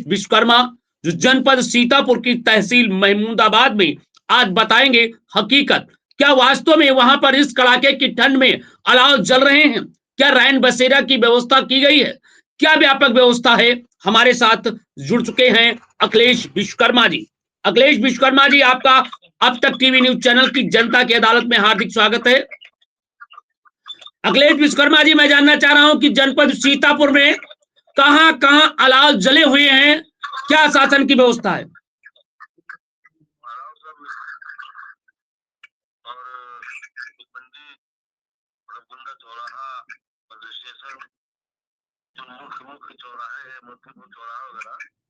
विश्वकर्मा जो जनपद सीतापुर की तहसील महमूदाबाद में आज बताएंगे हकीकत। क्या वास्तव में वहां पर इस कड़ाके की ठंड में अलाव जल रहे हैं? क्या रैन बसेरा की व्यवस्था की गई है? क्या व्यापक व्यवस्था है? हमारे साथ जुड़ चुके हैं अखिलेश विश्वकर्मा जी। अखिलेश विश्वकर्मा जी, आपका अब तक टीवी न्यूज चैनल की जनता की अदालत में हार्दिक स्वागत है। अखिलेश विश्वकर्मा जी, मैं जानना चाह रहा हूं कि जनपद सीतापुर में कहां कहां अलाव जले हुए हैं, क्या शासन की व्यवस्था है?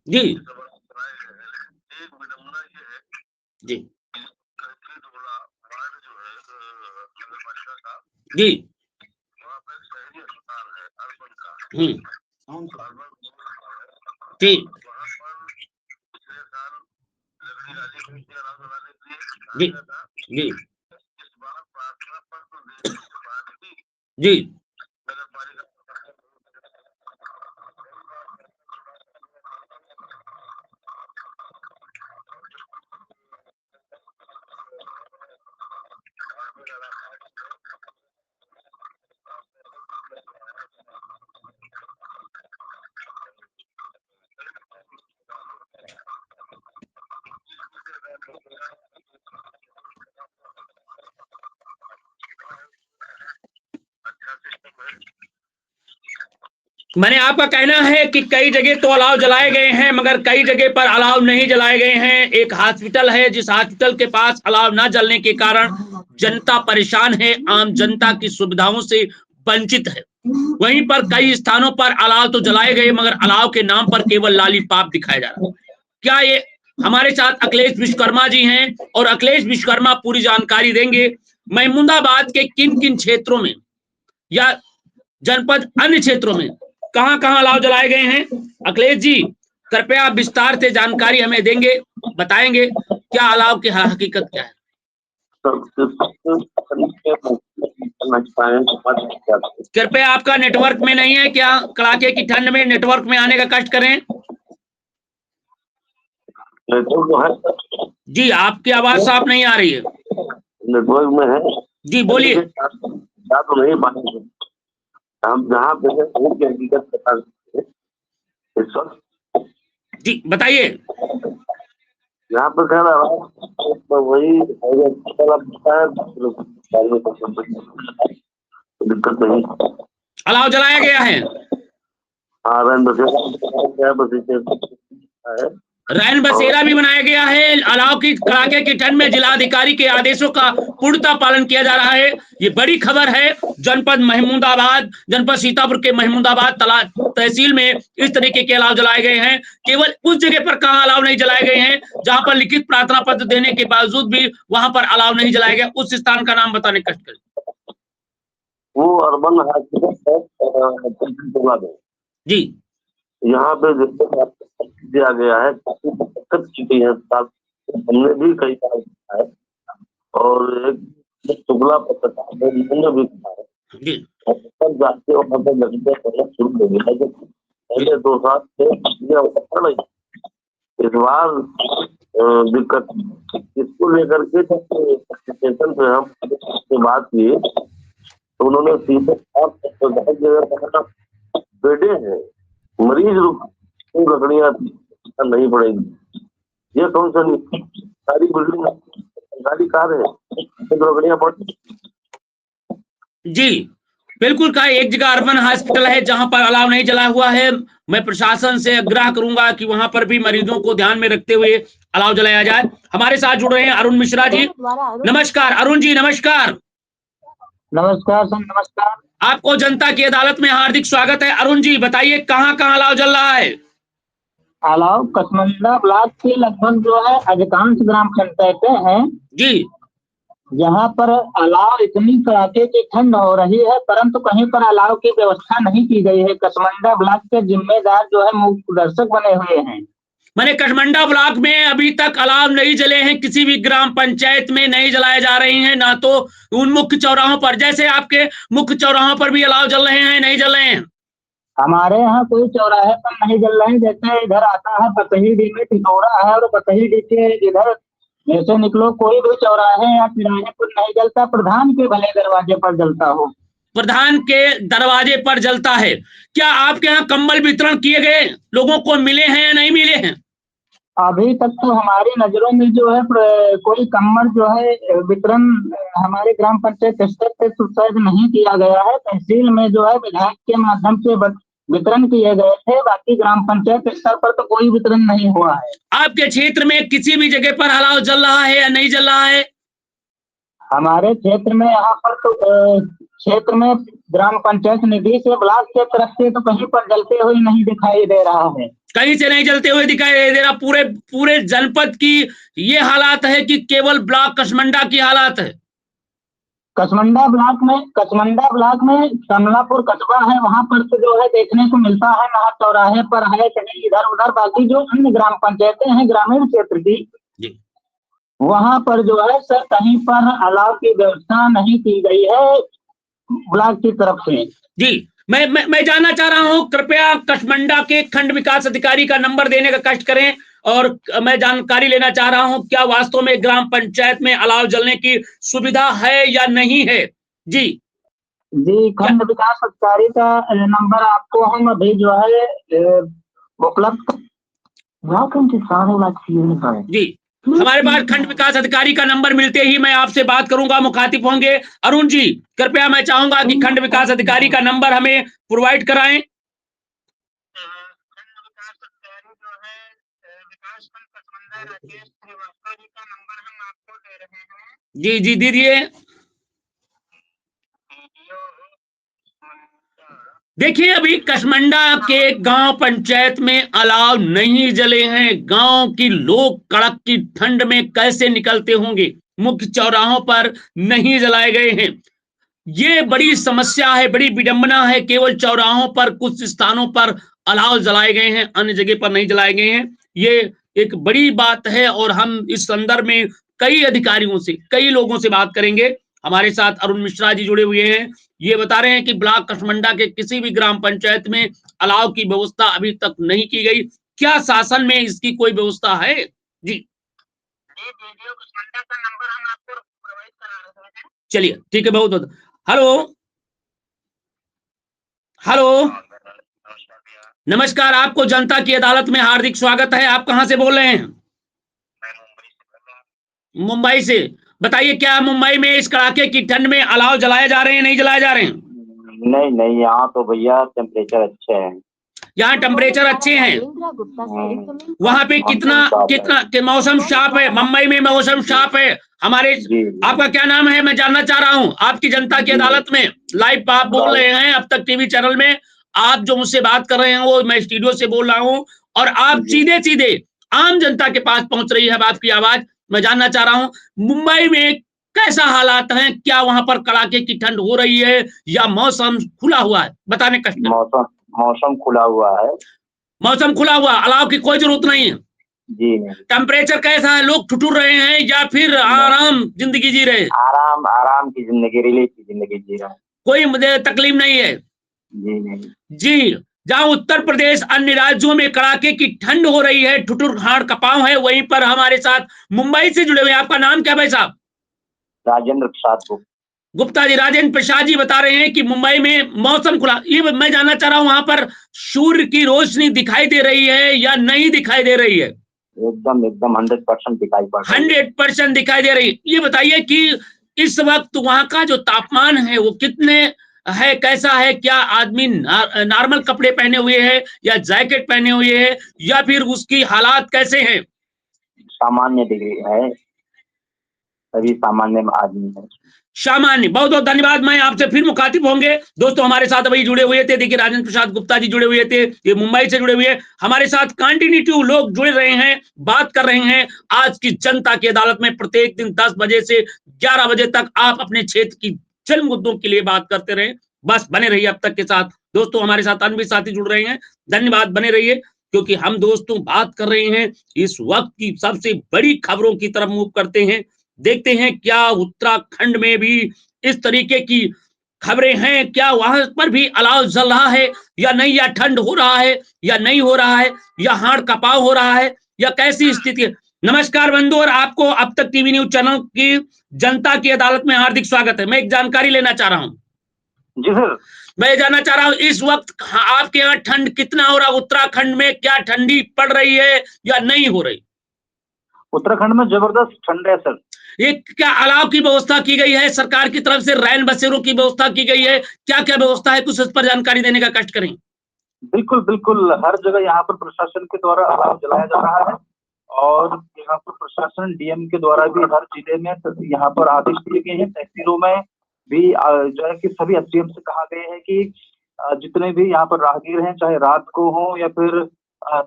जी जी जी जी जी जी जी मैंने आपका कहना है कि कई जगह तो अलाव जलाए गए हैं मगर कई जगह पर अलाव नहीं जलाए गए हैं। एक हॉस्पिटल है जिस हॉस्पिटल के पास अलाव न जलने के कारण जनता परेशान है, आम जनता की सुविधाओं से वंचित है। वहीं पर कई स्थानों पर अलाव तो जलाए गए मगर अलाव के नाम पर केवल लालीपाप दिखाया जा रहा है। क्या ये हमारे साथ अखिलेश विश्वकर्मा जी हैं और अखिलेश विश्वकर्मा पूरी जानकारी देंगे महमूदाबाद के किन किन क्षेत्रों में या जनपद अन्य क्षेत्रों में कहां कहां अलाव जलाए गए हैं। अखिलेश जी, कृपया विस्तार से जानकारी हमें देंगे, बताएंगे क्या अलाव की हकीकत क्या है। कृपया आपका नेटवर्क में नहीं है क्या? कड़ाके की ठंड में नेटवर्क में आने का कष्ट करें। जी, आपकी आवाज साफ नहीं आ रही है। नेटवर्क में है जी, बोलिए। तो नहीं मानेंगे हम जहाँ पे हकीकत बता इस वक्त। जी बताइए। यहाँ पर कह रहा तो वही दिक्कत नहीं, अलाव जलाया गया है। हाँ, रैन बसेरा भी बनाया गया है। अलाव की कड़ाके की ठंड में जिलाधिकारी के आदेशों का पूर्णतः पालन किया जा रहा है। ये बड़ी खबर है। जनपद महमूदाबाद, जनपद सीतापुर के महमूदाबाद तहसील में इस तरीके के अलाव जलाए गए हैं। केवल उस जगह पर कहां अलाव नहीं जलाए गए हैं जहां पर लिखित प्रार्थना पत्र देने के बावजूद भी वहां पर अलाव नहीं जलाया गया। उस स्थान का नाम बताने कष्ट करें। वो अर्बन हॉस्पिटल जी, यहाँ पे दिया गया है, दिक्कत चुकी है, हमने भी कई बार किया है और एक टुकड़ा पत्र भी किया है। तब जाके वहाँ पे लगते शुरू हो गया है। पहले 2 साल से नहीं, इस बार दिक्कत इसको लेकर के स्टेशन पे हम बात की तो उन्होंने सीधे बेटे हैं मरीज लकड़ियां नहीं पड़ेगी। ये कौन सा सारी बिल्डिंग गाड़ी कार है लकड़ियां पड़। जी बिल्कुल का एक जगह अर्बन हॉस्पिटल है जहां पर अलाव नहीं जला हुआ है। मैं प्रशासन से आग्रह करूंगा कि वहां पर भी मरीजों को ध्यान में रखते हुए अलाव जलाया जाए। हमारे साथ जुड़ रहे हैं अरुण मिश्रा जी। नमस्कार अरुण जी। नमस्कार। नमस्कार सर, नमस्कार। आपको जनता की अदालत में हार्दिक स्वागत है। अरुण जी बताइए कहां कहां अलाव जल रहा है। अलाव कसमंडा ब्लॉक के लगभग जो है अधिकांश ग्राम पंचायतें हैं जी, जहां पर अलाव इतनी कड़ाके की ठंड हो रही है परंतु कहीं पर अलाव की व्यवस्था नहीं की गई है। कसमंडा ब्लॉक के जिम्मेदार जो है मुख्य दर्शक बने हुए हैं। मैंने कसमंडा ब्लॉक में अभी तक अलाव नहीं जले हैं, किसी भी ग्राम पंचायत में नहीं जलाए जा रही हैं, ना तो उन मुख्य चौराहों पर, जैसे आपके मुख्य चौराहों पर भी अलाव जल रहे हैं, नहीं जल रहे हैं। हमारे यहाँ कोई चौराहे पर नहीं जल रहे हैं। जैसे इधर आता है बतहीडी में टिटोरा है, और बतहीडी के इधर जैसे निकलो कोई भी चौराहे या तिराहे पर नहीं जलता, प्रधान के भले दरवाजे पर जलता हो। प्रधान के दरवाजे पर जलता है। क्या आपके यहाँ कंबल वितरण किए गए, लोगों को मिले हैं या नहीं मिले हैं? अभी तक तो हमारी नजरों में जो है कोई कम्बल जो है वितरण हमारे ग्राम पंचायत स्तर पे तो शायद नहीं किया गया है। तहसील में जो है विधायक के माध्यम से वितरण किए गए थे, बाकी ग्राम पंचायत स्तर पर तो कोई वितरण नहीं हुआ है। आपके क्षेत्र में किसी भी जगह पर अलाव जल रहा है या नहीं जल रहा है? हमारे क्षेत्र में यहाँ पर तो क्षेत्र में ग्राम पंचायत निधि से ब्लॉक के तरफ से तो कहीं पर जलते हुए नहीं दिखाई दे रहा है। कहीं से नहीं जलते हुए दिखाई दे रहा। पूरे पूरे जनपद की ये हालात है कि केवल ब्लॉक कसमंडा की हालात है? कसमंडा ब्लॉक में कमलापुर कस्बा है, वहां पर तो जो है देखने को मिलता है, नहर चौराहे पर है, कहीं इधर उधर। बाकी जो अन्य ग्राम पंचायतें हैं ग्रामीण क्षेत्र की, वहां पर जो है सर कहीं पर अलाव की व्यवस्था नहीं की गई है ब्लॉक की तरफ से। जी, मैं जानना चाह रहा हूं, कृपया कसमंडा के खंड विकास अधिकारी का नंबर देने का कष्ट करें, और मैं जानकारी लेना चाह रहा हूं क्या वास्तव में ग्राम पंचायत में अलाव जलने की सुविधा है या नहीं है? जी खंड विकास अधिकारी का नंबर आपको हम अभी जो है उपलब्ध। जी, हमारे पास खंड विकास अधिकारी का नंबर मिलते ही मैं आपसे बात करूंगा, मुखातिब होंगे। अरुण जी, कृपया मैं चाहूंगा कि खंड विकास अधिकारी का नंबर हमें प्रोवाइड कराएं। जी जी दीजिए। देखिए, अभी कसमंडा के गांव पंचायत में अलाव नहीं जले हैं। गांव की लोग कड़क की ठंड में कैसे निकलते होंगे, मुख्य चौराहों पर नहीं जलाए गए हैं। ये बड़ी समस्या है, बड़ी विडंबना है। केवल चौराहों पर कुछ स्थानों पर अलाव जलाए गए हैं, अन्य जगह पर नहीं जलाए गए हैं। ये एक बड़ी बात है, और हम इस संदर्भ में कई अधिकारियों से, कई लोगों से बात करेंगे। हमारे साथ अरुण मिश्रा जी जुड़े हुए हैं। ये बता रहे हैं कि ब्लॉक कसमंडा के किसी भी ग्राम पंचायत में अलाव की व्यवस्था अभी तक नहीं की गई। क्या शासन में इसकी कोई व्यवस्था है? जी चलिए, ठीक है, बहुत बहुत। हेलो हेलो, नमस्कार, आपको जनता की अदालत में हार्दिक स्वागत है। आप कहां से बोल रहे हैं? मुंबई से। बताइए, क्या मुंबई में इस कड़ाके की ठंड में अलाव जलाए जा रहे हैं, नहीं जलाए जा रहे हैं? नहीं, यहाँ तो भैया टेम्परेचर अच्छे हैं। यहाँ टेम्परेचर अच्छे हैं। वहां पे कितना मौसम साफ है? मुंबई में मौसम साफ है। हमारे आपका क्या नाम है, मैं जानना चाह रहा हूँ? आपकी जनता की अदालत में लाइव आप बोल रहे हैं अब तक टीवी चैनल में। आप जो मुझसे बात कर रहे हैं वो मैं स्टूडियो से बोल रहा हूँ, और आप सीधे सीधे आम जनता के पास पहुंच रही है आपकी आवाज। मैं जानना चाह रहा हूँ, मुंबई में कैसा हालात हैं? क्या वहां पर कड़ाके की ठंड हो रही है या मौसम खुला हुआ है? बताने का मौसम खुला हुआ है। मौसम खुला हुआ, अलाव की कोई जरूरत नहीं है। जी नहीं। टेम्परेचर कैसा है? लोग ठुठुर रहे हैं या फिर आराम जिंदगी जी रहे हैं? आराम की जिंदगी, रिलीफ की जिंदगी जी रहे हैं। कोई मुझे तकलीफ नहीं है? जी नहीं। जी, जहां उत्तर प्रदेश अन्य राज्यों में कड़ाके की ठंड हो रही है, ठुठुर हाड़ कपाव है, वहीं पर हमारे साथ मुंबई से जुड़े हुए, आपका नाम क्या भाई साहब? राजेंद्र प्रसाद गुप्ता जी। राजेंद्र प्रसाद जी बता रहे हैं कि मुंबई में मौसम खुला। ये मैं जानना चाह रहा हूँ, वहां पर सूर्य की रोशनी दिखाई दे रही है या नहीं दिखाई दे रही है? एकदम 100% दिखाई पड़ रही है। 100% दिखाई दे रही है। ये बताइए कि इस वक्त वहां का जो तापमान है वो कितने है, कैसा है? क्या आदमी नॉर्मल कपड़े पहने हुए है या जैकेट पहने हुए है, या फिर उसकी हालात कैसे हैं? सामान्य डिग्री है, सभी सामान्य आदमी है। सामान्य। बहुत बहुत धन्यवाद। मैं आपसे फिर मुखातिब होंगे। दोस्तों, हमारे साथ अभी जुड़े हुए थे, देखिए राजेंद्र प्रसाद गुप्ता जी जुड़े हुए थे, ये मुंबई से जुड़े हुए। हमारे साथ कंटिन्यूटी लोग जुड़े रहे हैं, बात कर रहे हैं आज की जनता की अदालत में। प्रत्येक दिन 10 बजे से 11 बजे तक आप अपने क्षेत्र की जन मुद्दों के लिए बात करते रहे। बस बने रहिए अब तक के साथ। दोस्तों, हमारे साथ अन्य भी साथी जुड़ रहे हैं, धन्यवाद, बने रहिए, क्योंकि हम दोस्तों बात कर रहे हैं इस वक्त की सबसे बड़ी खबरों की तरफ मूव करते हैं। देखते हैं क्या उत्तराखंड में भी इस तरीके की खबरें हैं, क्या वहां पर भी अलाव जल रहा है या नहीं, या ठंड हो रहा है या नहीं हो रहा है, या हाड़ कपाव हो रहा है, या कैसी स्थिति है? नमस्कार बंधु, और आपको अब तक टीवी न्यूज चैनल की जनता की अदालत में हार्दिक स्वागत है। मैं एक जानकारी लेना चाह रहा हूँ। जी सर। मैं जानना चाह रहा हूँ इस वक्त आपके यहाँ ठंड कितना हो रहा है? उत्तराखंड में क्या ठंडी पड़ रही है या नहीं हो रही? उत्तराखंड में जबरदस्त ठंड है सर। ये क्या अलाव की व्यवस्था की गई है सरकार की तरफ से? रैन बसेरों की व्यवस्था की गई है? क्या क्या व्यवस्था है, कुछ इस पर जानकारी देने का कष्ट करें। बिल्कुल बिल्कुल, हर जगह यहाँ पर प्रशासन के द्वारा अलाव जलाया जा रहा है और यहाँ पर प्रशासन डीएम के द्वारा भी हर जिले में यहाँ पर आदेश दिए गए हैं। तहसीलों में भी जो है कि सभी एसडीएम से कहा गया है कि जितने भी यहाँ पर राहगीर हैं, चाहे रात को हो या फिर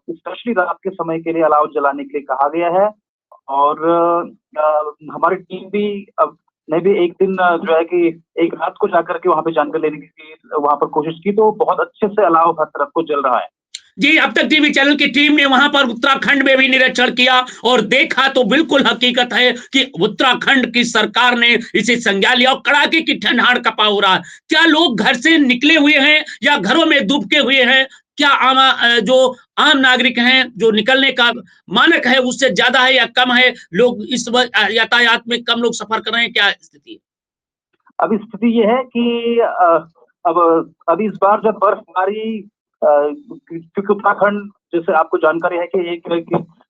स्पेशली रात के समय के लिए अलाव जलाने के लिए कहा गया है। और हमारी टीम भी ने भी एक दिन जो है कि एक रात को जाकर के वहां पे जानकारी लेने की वहां पर कोशिश की, तो बहुत अच्छे से अलाव हर तरफ को जल रहा है। जी, अब तक टीवी चैनल की टीम ने वहां पर उत्तराखंड में भी निरीक्षण किया और देखा तो बिल्कुल हकीकत है कि उत्तराखंड की सरकार ने इसे संज्ञान लिया और कड़ाके की ठंड हाड़ कपा हो रहा है। क्या लोग घर से निकले हुए हैं या घरों में दुबके हुए हैं? क्या जो आम नागरिक हैं, जो निकलने का मानक है उससे ज्यादा है या कम है? लोग इस वक्त यातायात में कम लोग सफर कर रहे हैं, क्या स्थिति है? अब स्थिति ये है कि अब इस बार जब बर्फबारी क्योंकि उत्तराखंड, जैसे आपको जानकारी है कि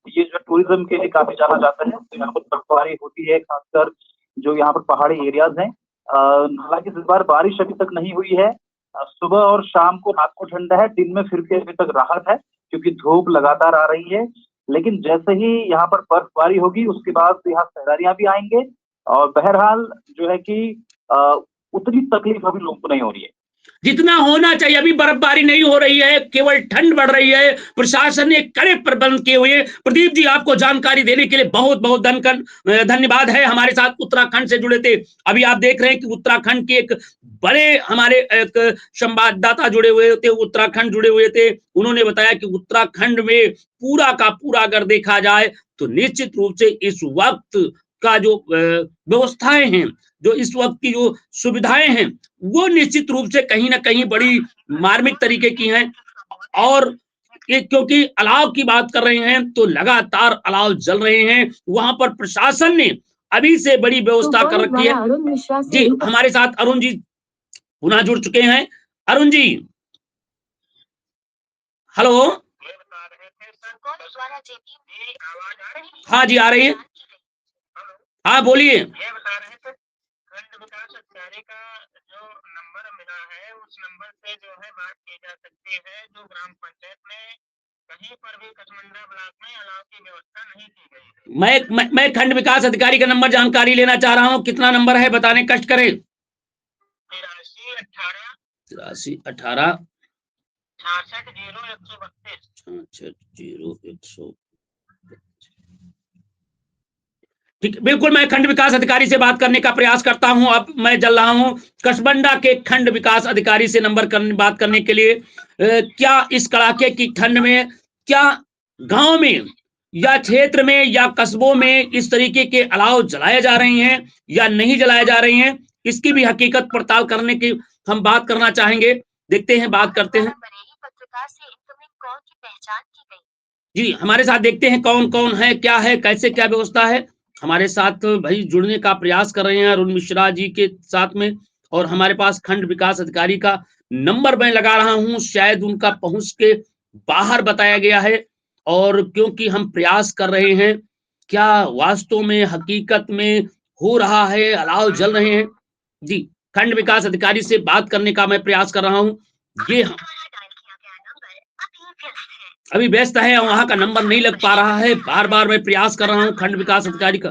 ये जो टूरिज्म के लिए काफी जाना जाता है, तो यहाँ पर बर्फबारी होती है, खासकर जो यहाँ पर पहाड़ी एरियाज हैं। हालांकि इस बार बारिश अभी तक नहीं हुई है। सुबह और शाम को, रात को ठंडा है, दिन में फिर भी अभी तक राहत है क्योंकि धूप लगातार आ रही है। लेकिन जैसे ही यहाँ पर बर्फबारी होगी उसके बाद यहाँ सैलानियां भी आएंगे और बहरहाल जो है कि उतनी तकलीफ अभी लोगों को नहीं हो रही है जितना होना चाहिए। अभी बर्फबारी नहीं हो रही है, केवल ठंड बढ़ रही है। प्रशासन ने कड़े प्रबंध किए हुए। प्रदीप जी, आपको जानकारी देने के लिए बहुत बहुत धन्यवाद है। हमारे साथ उत्तराखंड से जुड़े थे। अभी आप देख रहे हैं कि उत्तराखंड के एक बड़े हमारे एक संवाददाता जुड़े हुए थे, उत्तराखंड जुड़े हुए थे। उन्होंने बताया कि उत्तराखंड में पूरा का पूरा अगर देखा जाए तो निश्चित रूप से इस वक्त का जो व्यवस्थाएं हैं, जो इस वक्त की जो सुविधाएं हैं, वो निश्चित रूप से कहीं ना कहीं बड़ी मार्मिक तरीके की हैं। और ये क्योंकि अलाव की बात कर रहे हैं तो लगातार अलाव जल रहे हैं। वहां पर प्रशासन ने अभी से बड़ी व्यवस्था कर रखी है। जी, हमारे साथ अरुण जी पुनः जुड़ चुके हैं। अरुण जी, हेलो। हाँ जी, आ रही है। हाँ बोलिए। ये बता रहे थे खंड विकास अधिकारी का जो नंबर मिला है उस नंबर से जो है बात की जा सकती है। जो ग्राम पंचायत में कहीं पर भी कसमंडा ब्लॉक में अलाव की व्यवस्था नहीं की गई है। मैं खंड विकास अधिकारी का नंबर जानकारी लेना चाह रहा हूँ। कितना नंबर है बताने कष्ट करें। 8318 660132। ठीक, बिल्कुल मैं खंड विकास अधिकारी से बात करने का प्रयास करता हूं। अब मैं चल रहा हूं कसबंडा के खंड विकास अधिकारी से बात करने के लिए। क्या इस कड़ाके की ठंड में, क्या गांव में या क्षेत्र में या कस्बों में इस तरीके के अलाव जलाए जा रहे हैं या नहीं जलाए जा रहे हैं, इसकी भी हकीकत पड़ताल करने की हम बात करना चाहेंगे। देखते हैं, बात करते हैं। जी, हमारे साथ देखते हैं कौन कौन है, क्या है, कैसे क्या व्यवस्था है। हमारे साथ भाई जुड़ने का प्रयास कर रहे हैं अरुण मिश्रा जी के साथ में। और हमारे पास खंड विकास अधिकारी का नंबर मैं लगा रहा हूं, शायद उनका पहुंच के बाहर बताया गया है। और क्योंकि हम प्रयास कर रहे हैं, क्या वास्तव में हकीकत में हो रहा है, अलाव जल रहे हैं। जी, खंड विकास अधिकारी से बात करने का मैं प्रयास कर रहा हूं। ये अभी व्यस्त है, वहां का नंबर नहीं लग पा रहा है। बार बार मैं प्रयास कर रहा हूँ खंड विकास अधिकारी का।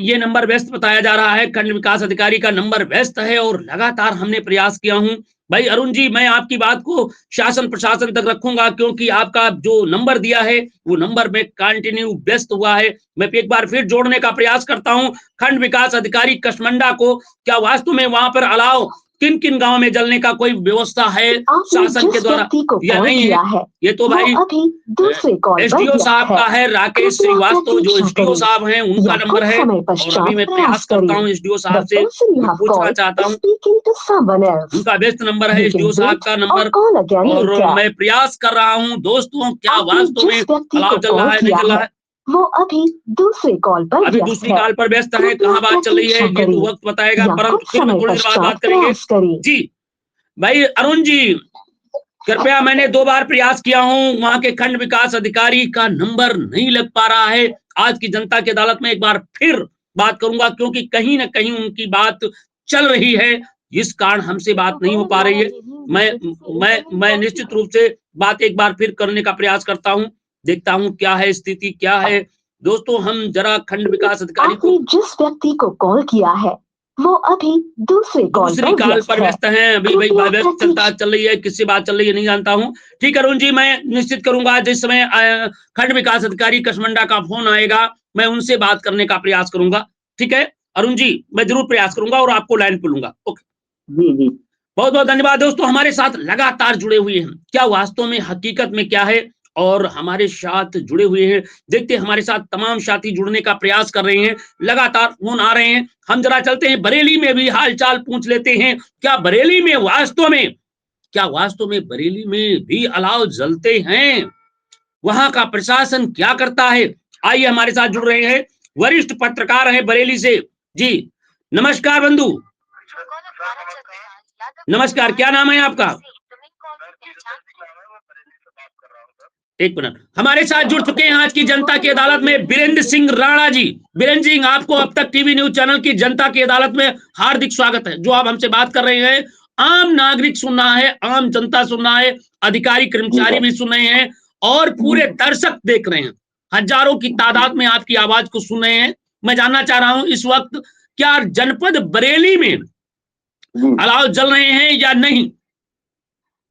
ये नंबर व्यस्त बताया जा रहा है। खंड विकास अधिकारी का नंबर व्यस्त है और लगातार हमने प्रयास किया हूं। भाई अरुण जी, मैं आपकी बात को शासन प्रशासन तक रखूंगा क्योंकि आपका जो नंबर दिया है वो नंबर में कंटिन्यू व्यस्त हुआ है। मैं एक बार फिर जोड़ने का प्रयास करता हूं खंड विकास अधिकारी कसमंडा को। क्या वास्तव में वहां पर अलाव किन किन गांव में जलने का कोई व्यवस्था है आपने शासन के जिस द्वारा व्यक्ति को या कॉल नहीं किया है? है ये तो वो भाई अभी दूसरे कॉल पर एसडीओ व्यस्त साहब है। का है, राकेश कृपया श्रीवास्तव जो प्रतीक्षा एसडीओ करें साहब हैं उनका या नंबर कुछ है। समय और पश्चात अभी मैं प्रयास प्रयास करता करिए। हूँ एसडीओ The साहब से, person you मैं have पूछना called चाहता is हूँ। speaking to someone else. उनका व्यस्त नंबर है You एसडीओ can साहब wait का or नंबर। call again और later. मैं प्रयास कर रहा हूँ दोस्तों, क्या आपने वास्तव में जिस व्यक्ति अलाव को चल रहा कॉल है, नहीं किया चल रहा है है? वो अभी दूसरे कॉल पर अभी व्यस्त दूसरी है। कॉल पर व्यस्त है, कृपया कहाँ बात चल रही है प्रतीक्षा ये तो करिए वक्त बताएगा, या परंतु कुछ फिर मैं समय थोड़ी देर बाद पश्चात बात करेंगे। प्रयास करिए। जी भाई अरुण जी, कृपया, मैंने 2 बार प्रयास किया हूं, वहां के खंड विकास अधिकारी का नंबर नहीं लग पा रहा है। आज की जनता की अदालत में एक बार फिर बात करूंगा, क्योंकि कहीं ना कहीं उनकी बात चल रही है, इस कारण हमसे बात नहीं हो पा रही है। मैं निश्चित रूप से बात एक बार फिर करने का प्रयास करता हूं, देखता हूं क्या है स्थिति, क्या है। दोस्तों हम जरा खंड विकास अधिकारी को, आपने जिस व्यक्ति को कॉल किया है वो अभी दूसरे कॉल दूसरी पर कॉल व्यस्त पर है। व्यस्त हैं। अभी भाई कृपया व्यस्त प्रतीक्षा चल रही है, किससे बात चल रही है नहीं जानता हूं। ठीक है अरुण जी, मैं निश्चित करूंगा जिस समय खंड विकास अधिकारी कसमंडा का फोन आएगा मैं उनसे बात करने का प्रयास करूंगा। ठीक है अरुण जी, मैं जरूर प्रयास करूंगा और आपको लाइन पे लूंगा। ओके, जी जी। बहुत बहुत धन्यवाद। दोस्तों हमारे साथ लगातार जुड़े हुए हैं, क्या वास्तव में हकीकत में क्या है, और हमारे साथ जुड़े हुए हैं। देखते हैं, हमारे साथ तमाम साथी जुड़ने का प्रयास कर रहे हैं, लगातार फोन आ रहे हैं। हम जरा चलते हैं बरेली में भी हालचाल पूछ लेते हैं, क्या बरेली में वास्तव में, क्या वास्तव में बरेली में भी अलाव जलते हैं, वहां का प्रशासन क्या करता है। आइए हमारे साथ जुड़ रहे हैं वरिष्ठ पत्रकार है बरेली से। जी नमस्कार बंधु, नमस्कार, क्या नाम है आपका? एक मिनट, हमारे साथ जुड़ चुके हैं आज की जनता की अदालत में वीरेंद्र सिंह राणा जी। वीरेंद्र सिंह, आपको अब तक टीवी न्यूज चैनल की जनता की अदालत में हार्दिक स्वागत है। जो आप हमसे बात कर रहे हैं, आम नागरिक सुन रहा है, आम जनता सुन रहा है, अधिकारी कर्मचारी भी सुन रहे हैं, और पूरे दर्शक देख रहे हैं, हजारों की तादाद में आपकी आवाज को सुन रहे हैं। मैं जानना चाह रहा हूं इस वक्त क्या जनपद बरेली में अलाव जल रहे हैं या नहीं?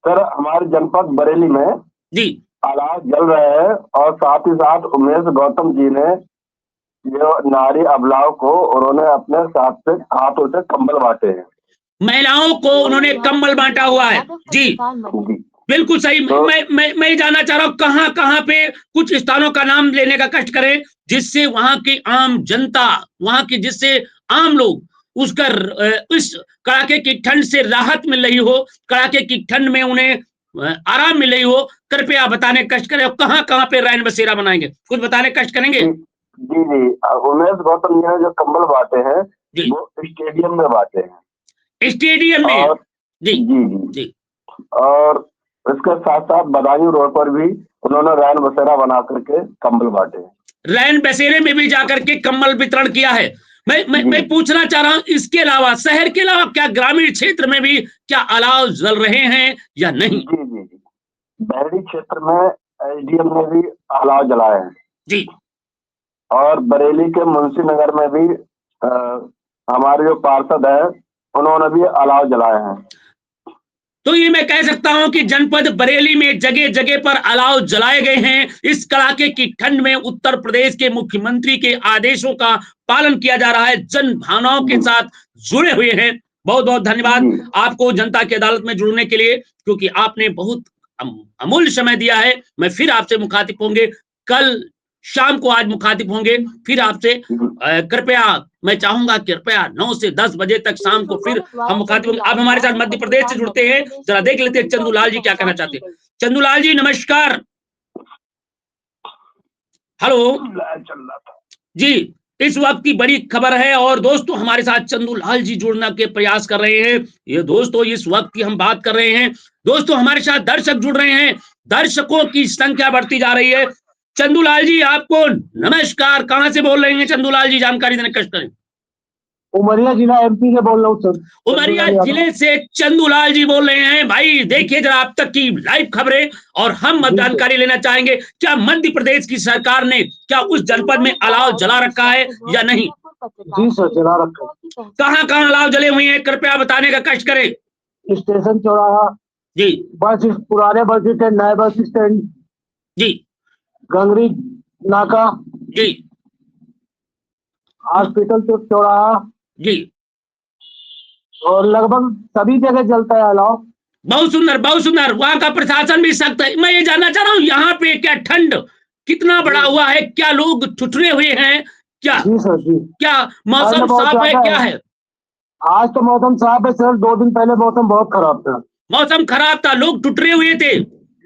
सर हमारे जनपद बरेली में जी अलाव जल रहे हैं, और साथ ही साथ उमेश गौतम जी ने जो नारी अबलाव को उन्होंने अपने साथ से हाथों से कंबल बांटे हैं। महिलाओं को उन्होंने कंबल बांटा हुआ है। जी बिल्कुल सही। मैं जानना चाह रहा हूँ कहाँ कहाँ पे, कुछ स्थानों का नाम लेने का कष्ट करें जिससे वहां की आम जनता, वहां की जिससे आम लोग उसका इस कड़ाके की ठंड से राहत मिल रही हो, कड़ाके की ठंड में उन्हें आराम मिल रही हो। कृपया बताने कष्ट करें, कहाँ कहाँ पे रैन बसेरा बनाएंगे, कुछ बताने कष्ट करेंगे? जी जी, उमेश गौतम जी ने जो कंबल बांटे हैं जी वो स्टेडियम में बांटे हैं। स्टेडियम में? और जी जी जी जी, और इसके साथ साथ बदायूं रोड पर भी उन्होंने रैन बसेरा बना करके कंबल बांटे हैं। रैन बसेरे में भी जाकर के कंबल वितरण किया है। मैं पूछना चाह रहा हूं, इसके अलावा, शहर के अलावा, क्या ग्रामीण क्षेत्र में भी क्या अलाव जल रहे हैं या नहीं? जी जी जी, बहरी क्षेत्र में एसडीएम ने भी अलाव जलाए हैं जी, और बरेली के मुंशी नगर में भी हमारे जो पार्षद है उन्होंने भी अलाव जलाए हैं। तो ये मैं कह सकता हूं कि जनपद बरेली में जगह जगह पर अलाव जलाए गए हैं। इस कड़ाके की ठंड में उत्तर प्रदेश के मुख्यमंत्री के आदेशों का पालन किया जा रहा है, जन भावनाओं के साथ जुड़े हुए हैं। बहुत बहुत धन्यवाद आपको जनता की अदालत में जुड़ने के लिए, क्योंकि आपने बहुत अमूल्य समय दिया है। मैं फिर आपसे मुखातिब होंगे, कल शाम को, आज मुखातिब होंगे फिर आपसे। कृपया मैं चाहूंगा कृपया 9 से 10 बजे तक शाम को फिर हम मुखातिब होंगे। अब हमारे साथ मध्य प्रदेश से जुड़ते हैं, जरा देख लेते हैं चंदूलाल जी क्या कहना चाहते हैं। चंदूलाल जी नमस्कार। हेलो जी, इस वक्त की बड़ी खबर है, और दोस्तों हमारे साथ चंदूलाल जी जुड़ने के प्रयास कर रहे हैं। ये दोस्तों इस वक्त की हम बात कर रहे हैं, दोस्तों हमारे साथ दर्शक जुड़ रहे हैं, दर्शकों की संख्या बढ़ती जा रही है। चंदूलाल जी आपको नमस्कार, कहां से बोल रहे हैं चंदूलाल जी, जानकारी देने कष्ट करें। उमरिया जिला एमपी से बोल रहा हूँ सर। उमरिया जिले से चंदूलाल जी बोल रहे हैं। भाई देखिए जरा अब तक की लाइव खबरें, और हम जानकारी लेना चाहेंगे, क्या मध्य प्रदेश की सरकार ने क्या उस जनपद में अलाव जला रखा है या नहीं? जी सर, जला रखा है। कहाँ कहाँ अलाव जले हुए हैं, कृपया बताने का कष्ट करें। स्टेशन चौराहा जी, बस, पुराने बस स्टैंड, नए बस स्टैंड, जी गंगरी नाका, जी हॉस्पिटल चौराहा, जी और लगभग सभी जगह जलता है अलाव। बहुत सुंदर, बहुत सुंदर। वहां का प्रशासन भी सख्त है। मैं ये जानना चाह रहा हूँ यहाँ पे क्या ठंड कितना बढ़ा हुआ है, क्या लोग ठुठुरे हुए हैं, क्या जी सर जी। क्या ठंड मौसम बहुत साफ है, ज्यादा क्या है। है? आज तो मौसम साफ है सर, 2 दिन पहले मौसम बहुत खराब था। मौसम खराब था, लोग ठुठुरे हुए थे,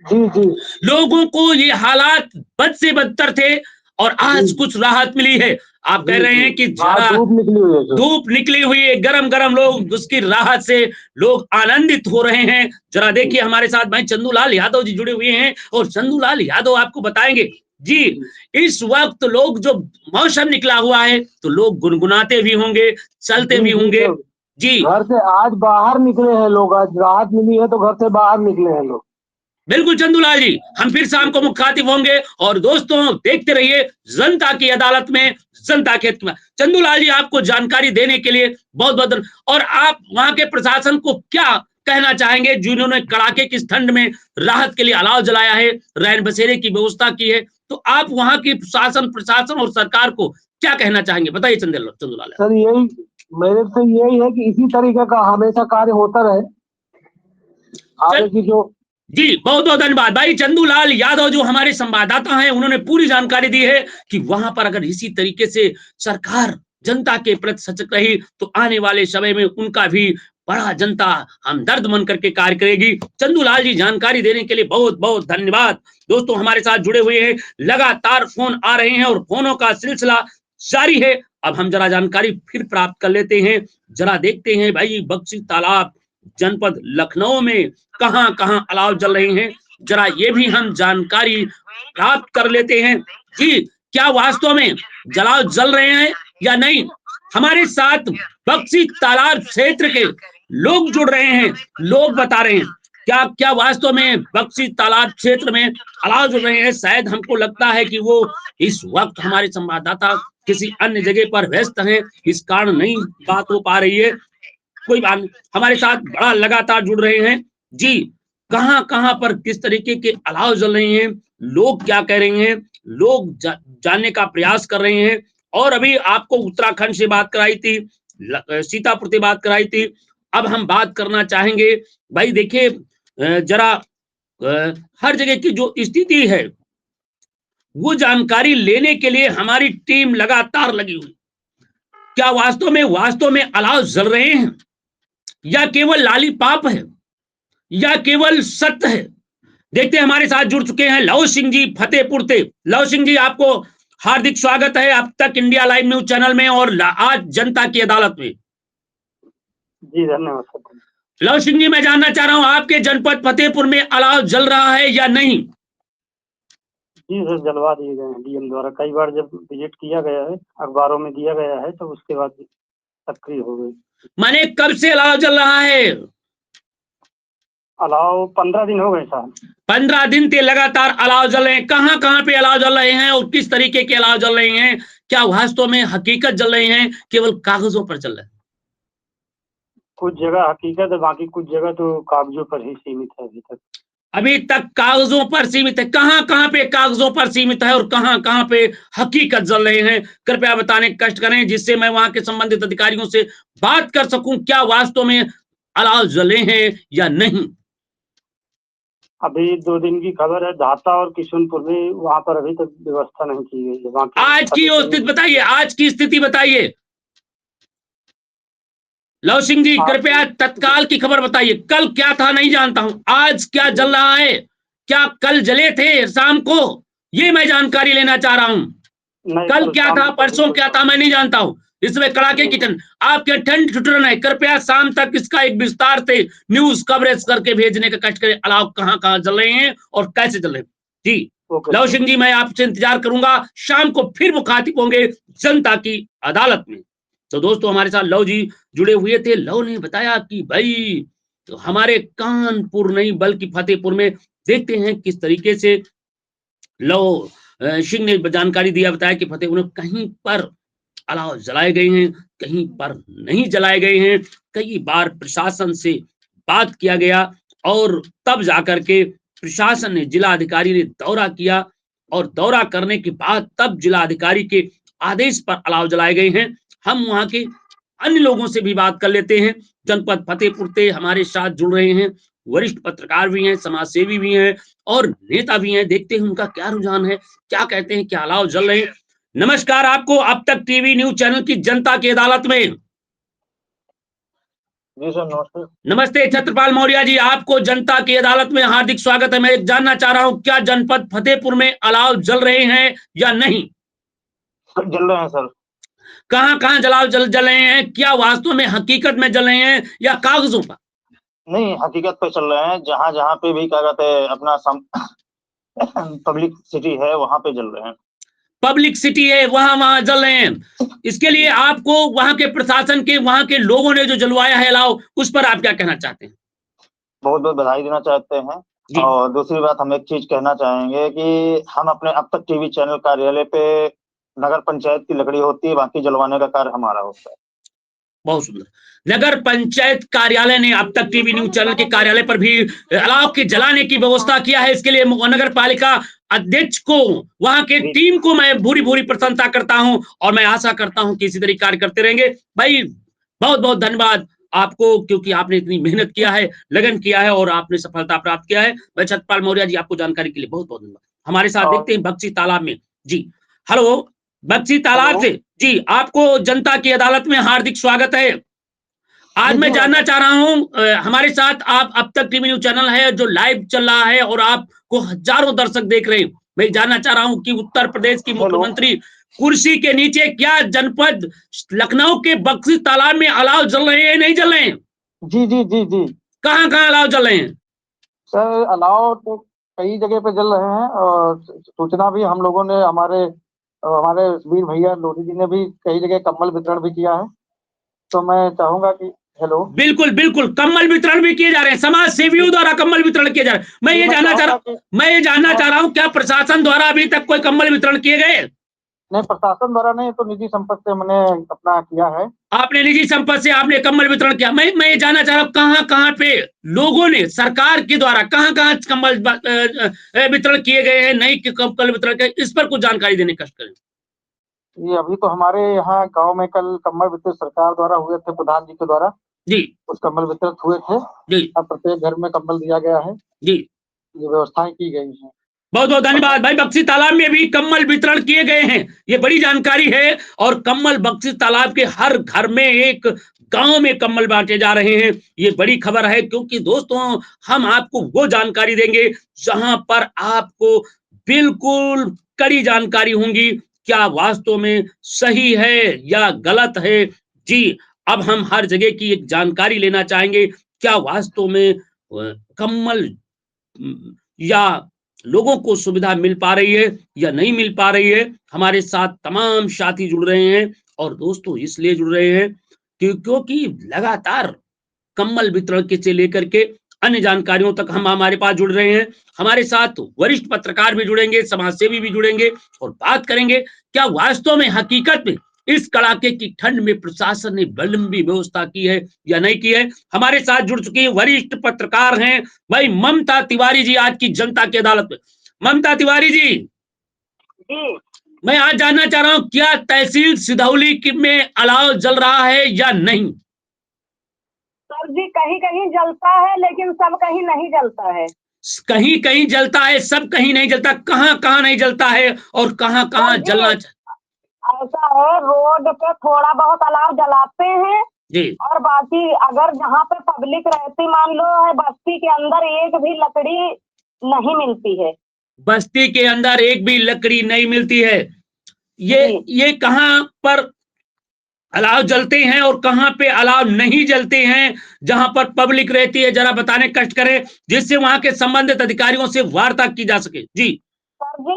जी जी लोगों को ये हालात बद से बदतर थे, और आज जी कुछ राहत मिली है। आप कह जी रहे जी। हैं कि आज जरा धूप निकली हुई है सर। धूप निकली हुई है, गरम गरम, लोग उसकी राहत से लोग आनंदित हो रहे हैं। जरा देखिए हमारे साथ भाई चंदूलाल यादव जी जुड़े हुए हैं, और चंदूलाल यादव आपको बताएंगे जी, इस वक्त लोग जो मौसम निकला हुआ है तो लोग गुनगुनाते भी होंगे, चलते जी भी जी होंगे सर। जी। घर से आज बाहर निकले हैं लोग, आज राहत मिली है तो घर से बाहर निकले हैं लोग। बिल्कुल चंदूलाल जी, हम फिर शाम को मुखातिब होंगे। और दोस्तों देखते रहिए जनता की अदालत में, जनता के हित में। चंदूलाल जी आपको जानकारी देने के लिए बहुत बहुत धन्यवाद। और आप वहां के प्रशासन को क्या कहना चाहेंगे जिन्होंने कड़ाके की ठंड में राहत के लिए अलाव जलाया है, रैन बसेरे की व्यवस्था की है, तो आप वहां की शासन प्रशासन और सरकार को क्या कहना चाहेंगे? बताइए चंदूलाल। सर यही, मेरे से यही है कि इसी तरीके का हमेशा कार्य होता रहे। आगे की जो जी बहुत बहुत धन्यवाद भाई चंदूलाल यादव जो हमारे संवाददाता हैं, उन्होंने पूरी जानकारी दी है कि वहां पर अगर इसी तरीके से सरकार जनता के प्रति सचेत रही तो आने वाले समय में उनका भी बड़ा जनता हमदर्द मन करके कार्य करेगी। चंदूलाल जी जानकारी देने के लिए बहुत बहुत धन्यवाद। दोस्तों हमारे साथ जुड़े हुए हैं, लगातार फोन आ रहे हैं और फोनों का सिलसिला जारी है। अब हम जरा जानकारी फिर प्राप्त कर लेते हैं, जरा देखते हैं भाई बख्शी तालाब जनपद लखनऊ में कहां कहां अलाव जल रहे हैं, जरा ये भी हम जानकारी प्राप्त कर लेते हैं जी। क्या वास्तव में जलाव जल रहे हैं या नहीं? हमारे साथ बख्शी तालाब क्षेत्र के लोग जुड़ रहे हैं, लोग बता रहे हैं क्या क्या वास्तव में बख्शी तालाब क्षेत्र में अलाव जल रहे हैं। शायद हमको लगता है कि वो इस वक्त हमारे संवाददाता किसी अन्य जगह पर व्यस्त हैं, इस कारण नहीं बात हो पा रही है। कोई बात नहीं, हमारे साथ बड़ा लगातार जुड़ रहे हैं जी। कहां कहां पर किस तरीके के अलाव जल रहे हैं, लोग क्या कह रहे हैं, लोग जानने का प्रयास कर रहे हैं। और अभी आपको उत्तराखंड से बात कराई थी, सीतापुर से बात कराई थी। अब हम बात करना चाहेंगे भाई, देखिए जरा हर जगह की जो स्थिति है वो जानकारी लेने के लिए हमारी टीम लगातार लगी हुई। क्या वास्तव में अलाव जल रहे हैं या केवल लालीपाप है या केवल सत्य है? देखते हैं, हमारे साथ जुड़ चुके हैं लव सिंह जी फतेहपुर से। लव सिंह जी आपको हार्दिक स्वागत है अब तक इंडिया लाइव न्यूज चैनल में और आज जनता की अदालत में। जी धन्यवाद। लव सिंह जी मैं जानना चाह रहा हूं आपके जनपद फतेहपुर में अलाव जल रहा है या नहीं? जी सर, जलवा दिए गए हैं डीएम द्वारा। कई बार जब विजिट किया गया है, अखबारों में दिया गया है, तो उसके बाद सक्रिय हो गई। माने कब से अलाव जल रहा है? अलाव 15 दिन हो गए साहब। 15 दिन से लगातार अलाव जल रहे हैं। कहां कहां पे अलाव जल रहे हैं और किस तरीके के अलाव जल रहे हैं? क्या वास्तव में हकीकत जल रहे हैं, केवल कागजों पर जल रहे हैं? कुछ जगह हकीकत है, बाकी कुछ जगह तो कागजों पर ही सीमित है अभी तक। अभी तक कागजों पर सीमित है। कहां कहां पे कागजों पर सीमित है और कहां कहां पे हकीकत जल रहे हैं? कृपया बताने का कष्ट करें जिससे मैं वहां के संबंधित अधिकारियों से बात कर सकूं, क्या वास्तव में अलाव जले हैं या नहीं। अभी 2 दिन की खबर है, धाता और किशनपुर में, वहां पर अभी तक व्यवस्था नहीं की गई है। बाकी आज की स्थिति बताइए, आज की स्थिति बताइए लव सिंह जी, कृपया तत्काल की खबर बताइए। कल क्या था नहीं जानता हूं, आज क्या जल रहा है? क्या कल जले थे शाम को? ये मैं जानकारी लेना चाह रहा हूं। कल क्या था, परसों क्या था, मैं नहीं जानता हूं। इसमें कड़ाके की ठंड, आपके ठंड ठिठुरन है। कृपया शाम तक इसका एक विस्तार से न्यूज कवरेज करके भेजने का कष्ट करें। अलाव कहां कहां जल रहे हैं और कैसे जल रहे हैं जी। लव सिंह जी मैं आपसे इंतजार करूंगा, शाम को फिर मुखातिब होंगे जनता की अदालत में। तो दोस्तों हमारे साथ लव जी जुड़े हुए थे। लव ने बताया कि भाई तो हमारे कानपुर नहीं बल्कि फतेहपुर में देखते हैं किस तरीके से लव सिंह ने जानकारी दिया, बताया कि फतेहपुर में कहीं पर अलाव जलाए गए हैं, कहीं पर नहीं जलाए गए हैं। कई बार प्रशासन से बात किया गया और तब जाकर के प्रशासन ने, जिला अधिकारी ने दौरा किया और दौरा करने के बाद तब जिला अधिकारी के आदेश पर अलाव जलाए गए हैं। हम वहां के अन्य लोगों से भी बात कर लेते हैं। जनपद फतेहपुर से हमारे साथ जुड़ रहे हैं वरिष्ठ पत्रकार भी हैं, समाज सेवी भी हैं और नेता भी हैं। देखते हैं उनका क्या रुझान है, क्या कहते हैं, क्या अलाव जल रहे हैं। नमस्कार आपको अब तक टीवी न्यूज चैनल की जनता की अदालत में। जी सर, नमस्ते। नमस्ते छत्रपाल मौर्य जी, आपको जनता की अदालत में हार्दिक स्वागत है। मैं जानना चाह रहा हूं क्या जनपद फतेहपुर में अलाव जल रहे हैं या नहीं? जल रहे हैं सर। कहां कहां जलाव जल रहे हैं? क्या वास्तव में हकीकत में जल रहे हैं या कागजों पर? नहीं, हकीकत पे चल रहे हैं। जहाँ जहाँ पे भी क्या कहते हैं अपना पब्लिक सिटी है वहां पे जल रहे हैं। पब्लिक सिटी है वहां वहां जल रहे हैं। इसके लिए आपको वहां के प्रशासन के, वहां के लोगों ने जो जलवाया है अलाव, उस पर आप क्या कहना चाहते हैं? बहुत बहुत बधाई देना चाहते हैं। जी। और दूसरी बात हम एक चीज कहना चाहेंगे कि हम अपने अब तक टीवी चैनल कार्यालय पे नगर पंचायत की लकड़ी होती है, बाकी जलवाने का कार्य हमारा होता है। बहुत सुंदर। नगर पंचायत कार्यालय ने अब तक टीवी न्यूज चैनल के कार्यालय पर भी अलाव के जलाने की व्यवस्था किया है। इसके लिए नगर पालिका अध्यक्ष को, वहां के टीम को मैं भूरी भूरी प्रशंसा करता हूं और मैं आशा करता हूं कि इसी तरह कार्य करते रहेंगे। भाई बहुत बहुत धन्यवाद आपको, क्योंकि आपने इतनी मेहनत किया है, लगन किया है और आपने सफलता प्राप्त किया है। मैं छत्रपाल मौर्य जी, आपको जानकारी के लिए बहुत बहुत धन्यवाद। हमारे साथ देखते हैं बक्सी तालाब में। जी हेलो, बक्सी तालाब से जी, आपको जनता की अदालत में हार्दिक स्वागत है। आज मैं जानना चाह रहा हूं, हमारे साथ आप अब तक टीवी न्यूज चैनल है जो लाइव चल रहा है और आपको हजारों दर्शक देख रहे हैं। मैं जानना चाह रहा हूं कि उत्तर प्रदेश की मुख्यमंत्री कुर्सी के नीचे क्या जनपद लखनऊ के बक्सी तालाब में अलाव जल रहे हैं, नहीं जल रहे हैं? जी जी जी जी कहां कहां अलाव जल रहे हैं? सर, अलाव तो कई जगह पे जल रहे हैं और सूचना भी हम लोगों ने, हमारे वीर भैया लोधी जी ने भी कई जगह कंबल वितरण भी किया है। तो मैं चाहूंगा कि हेलो। बिल्कुल बिल्कुल, कम्बल वितरण भी किए जा रहे हैं, समाज सेवियों द्वारा कम्बल वितरण किए जा रहे हैं। मैं ये जानना चाह रहा हूं क्या प्रशासन द्वारा अभी तक कोई कम्बल वितरण किए गए? नहीं, प्रशासन द्वारा नहीं, तो निजी संपत्ति से हमने अपना किया है। आपने निजी संपत्ति से आपने कम्बल वितरण किया। मैं ये जानना चाह रहा हूँ कहां कहां पे लोगों ने, सरकार के द्वारा कहां कहां कम्बल वितरण किए गए हैं, नहीं कम्बल वितरण किए, इस पर कुछ जानकारी देने का कष्ट करें। ये अभी तो हमारे यहाँ गांव में कल कंबल वितरण सरकार द्वारा हुए थे, प्रधान जी के द्वारा जी कुछ कंबल वितरित हुए थे। जी अब प्रत्येक घर में कंबल दिया गया है। जी, ये व्यवस्थाएं की गई हैं। बहुत बहुत धन्यवाद भाई। बक्सी तालाब में भी कम्बल वितरण किए गए हैं, ये बड़ी जानकारी है। और कम्बल बक्सी तालाब के हर घर में, एक गांव में कम्बल बांटे जा रहे हैं, ये बड़ी खबर है। क्योंकि दोस्तों, हम आपको वो जानकारी देंगे जहां पर आपको बिल्कुल कड़ी जानकारी होंगी, क्या वास्तव में सही है या गलत है। जी, अब हम हर जगह की एक जानकारी लेना चाहेंगे, क्या वास्तव में कम्बल या लोगों को सुविधा मिल पा रही है या नहीं मिल पा रही है। हमारे साथ तमाम साथी जुड़ रहे हैं और दोस्तों इसलिए जुड़ रहे हैं क्योंकि लगातार कम्बल वितरण के से लेकर के अन्य जानकारियों तक हम हमारे पास जुड़ रहे हैं। हमारे साथ वरिष्ठ पत्रकार भी जुड़ेंगे, समाज सेवी भी जुड़ेंगे और बात करेंगे क्या वास्तव में हकीकत में इस कड़ाके की ठंड में प्रशासन ने लंबी व्यवस्था की है या नहीं की है। हमारे साथ जुड़ चुकी वरिष्ठ पत्रकार हैं भाई ममता तिवारी जी, आज की जनता की अदालत में। ममता तिवारी जी, मैं आज जानना चाह रहा हूं क्या तहसील सिधौली में अलाव जल रहा है या नहीं? सर जी, कहीं कहीं जलता है लेकिन सब कहीं नहीं जलता है। कहीं कहीं जलता है, सब कहीं नहीं जलता। कहां कहां नहीं जलता है और कहां कहां जलना? ऐसा है, रोड पे थोड़ा बहुत अलाव जलाते हैं जी, और बाकी अगर जहाँ पे पब्लिक रहती, मान लो है बस्ती के अंदर, एक भी लकड़ी नहीं मिलती है। बस्ती के अंदर एक भी लकड़ी नहीं मिलती है। ये कहां पर अलाव जलते हैं और कहां पे अलाव नहीं जलते हैं जहां पर पब्लिक रहती है? जरा बताने कष्ट करें जिससे वहां के संबंधित अधिकारियों से वार्ता की जा सके। जी सर जी,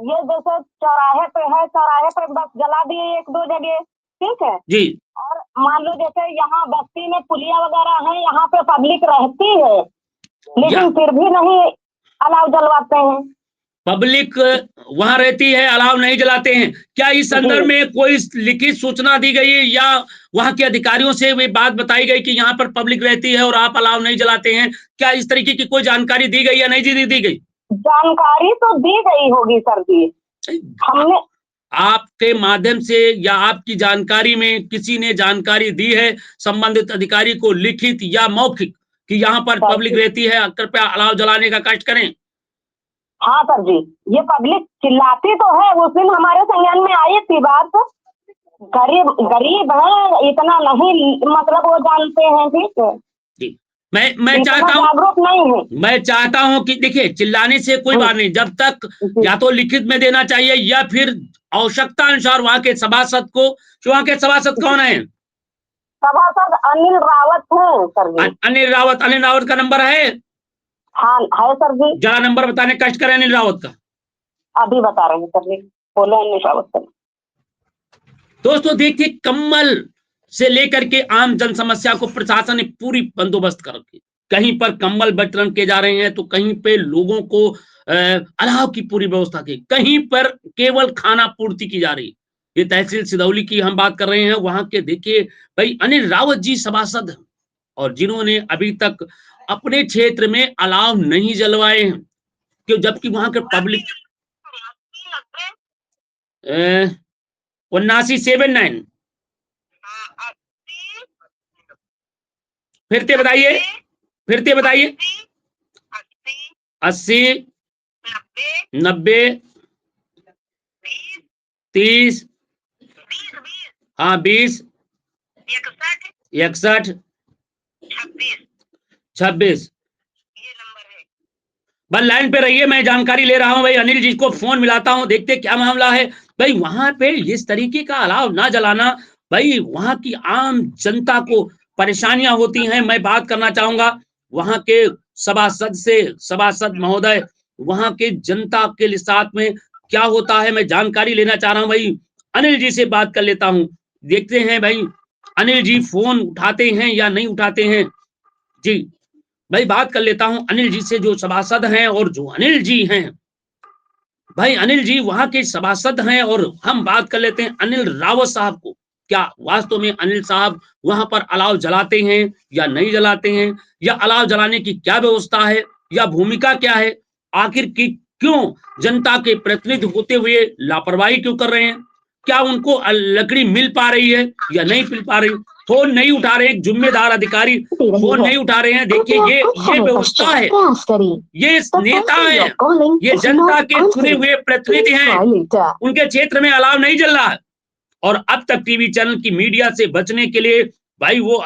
ये जैसे चौराहे पे है, चौराहे पे बस जला दिए एक दो जगह, ठीक है जी और मान लो जैसे यहाँ बस्ती में पुलिया वगैरह है, यहाँ पे पब्लिक रहती है लेकिन फिर भी नहीं अलाव जलवाते हैं। पब्लिक वहां रहती है, अलाव नहीं जलाते हैं। क्या इस संदर्भ में कोई लिखित सूचना दी गई है या वहां के अधिकारियों से वे बात बताई गई कि यहाँ पर पब्लिक रहती है और आप अलाव नहीं जलाते हैं? क्या इस तरीके की कोई जानकारी दी गई या नहीं दी गई? जानकारी तो दी गई होगी सर जी। हमने आपके माध्यम से या आपकी जानकारी में किसी ने जानकारी दी है संबंधित अधिकारी को, लिखित या मौखिक, कि यहाँ पर पब्लिक रहती है, कृपया अलाव जलाने का कष्ट करें? हाँ सर जी, ये पब्लिक चिल्लाती तो है, उस दिन हमारे संज्ञान में आई थी बात। गरीब गरीब है, इतना नहीं मतलब वो जानते हैं। ठीक है जी, मैं इतना चाहता हूँ, जागरूक नहीं है। मैं चाहता हूं कि देखिए, चिल्लाने से कोई बात नहीं, जब तक जी। या तो लिखित में देना चाहिए या फिर आवश्यकता अनुसार वहां के सभासद को, जो वहां के सभासद कौन है? सभासद अनिल रावत है सर जी। अनिल रावत का नंबर है? हाँ है सर जी। जरा नंबर बताने कष्ट करें अनिल रावत का। अभी बता रहे हैं सर जी, बोलो अनिल रावत सर। दोस्तों देखिए, कम्बल से लेकर के आम जन समस्या को प्रशासन ने पूरी बंदोबस्त कर रखी। कहीं पर कंबल वितरण किए जा रहे हैं, तो कहीं पे लोगों को अलाव की पूरी व्यवस्था की, कहीं पर केवल खाना पूर्ति की जा रही। ये तहसील सिधौली की हम बात कर रहे हैं, वहां के देखिए भाई अनिल रावत जी सभासद हैं, और जिन्होंने अभी तक अपने क्षेत्र में अलाव नहीं जलवाए हैं, क्यों, जबकि वहां के पब्लिक 7979 फिरते बताइए, फिरते बताइए। 80 90 30, हाँ 20 61 26। बस लाइन पे रहिए, मैं जानकारी ले रहा हूं भाई, अनिल जी को फोन मिलाता हूं, देखते क्या मामला है। भाई वहां पे इस तरीके का अलाव ना जलाना, भाई वहां की आम जनता को परेशानियां होती हैं। मैं बात करना चाहूंगा वहां के सभासद से, सभासद महोदय, वहां के जनता के साथ में क्या होता है, मैं जानकारी लेना चाह रहा हूं भाई। अनिल जी से बात कर लेता हूं, देखते हैं भाई अनिल जी फोन उठाते हैं या नहीं उठाते हैं। जी भाई, बात कर लेता हूं अनिल जी से, जो सभासद हैं और जो अनिल जी हैं। भाई अनिल जी वहां के सभासद हैं, और हम बात कर लेते हैं अनिल रावत साहब को। क्या वास्तव में अनिल साहब वहां पर अलाव जलाते हैं या नहीं जलाते हैं, या अलाव जलाने की क्या व्यवस्था है, या भूमिका क्या है, आखिर की क्यों जनता के प्रतिनिधि होते हुए लापरवाही क्यों कर रहे हैं, क्या उनको लकड़ी मिल पा रही है या नहीं मिल पा रही? फोन नहीं उठा रहे, एक जिम्मेदार अधिकारी फोन नहीं उठा रहे हैं। देखिए ये व्यवस्था है, ये नेता है, ये जनता के चुने हुए प्रतिनिधि हैं, उनके क्षेत्र में अलाव नहीं जल रहा है, और अब तक टीवी चैनल की मीडिया से बचने के लिए भाई वो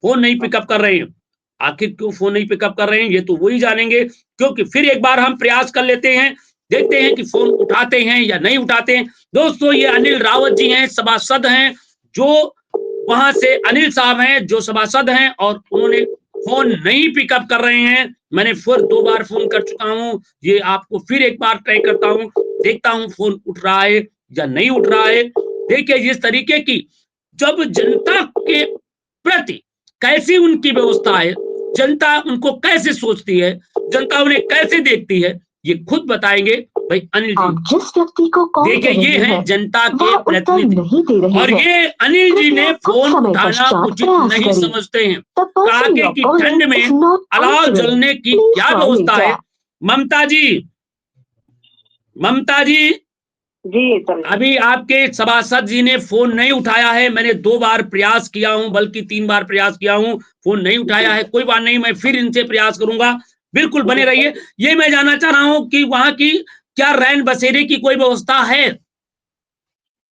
फोन नहीं पिकअप कर रहे हैं। आखिर क्यों फोन नहीं पिकअप कर रहे हैं, ये तो वही जानेंगे, क्योंकि फिर एक बार हम प्रयास कर लेते हैं, देखते हैं कि फोन उठाते हैं या नहीं उठाते हैं। दोस्तों ये अनिल रावत जी हैं, सभासद हैं, जो वहां से अनिल साहब हैं जो सभासद हैं, और उन्होंने फोन नहीं पिकअप कर रहे हैं। मैंने फिर 2 बार फोन कर चुका हूं, ये आपको फिर एक बार ट्राई करता हूं, देखता हूं फोन उठ रहा है या नहीं उठ रहा है। देखिए जिस तरीके की जब जनता के प्रति कैसी उनकी व्यवस्था है, जनता उनको कैसे सोचती है, जनता उन्हें कैसे देखती है, ये खुद बताएंगे भाई अनिल जी। जिस व्यक्ति को कॉल देखिए ये है जनता के प्रतिनिधि, और ये अनिल जी ने फोन उठाना उचित नहीं समझते हैं। कड़ाके की ठंड में अलाव जलने की क्या व्यवस्था है? ममता जी, ममता जी, जी सर। अभी आपके सभासद जी ने फोन नहीं उठाया है, मैंने 2 बार प्रयास किया हूं, बल्कि 3 बार प्रयास किया हूं, फोन नहीं उठाया है। कोई बात नहीं, मैं फिर इनसे प्रयास करूंगा, बिल्कुल बने रहिए। ये मैं जानना चाह रहा हूं कि वहां की क्या रैन बसेरे की कोई व्यवस्था है?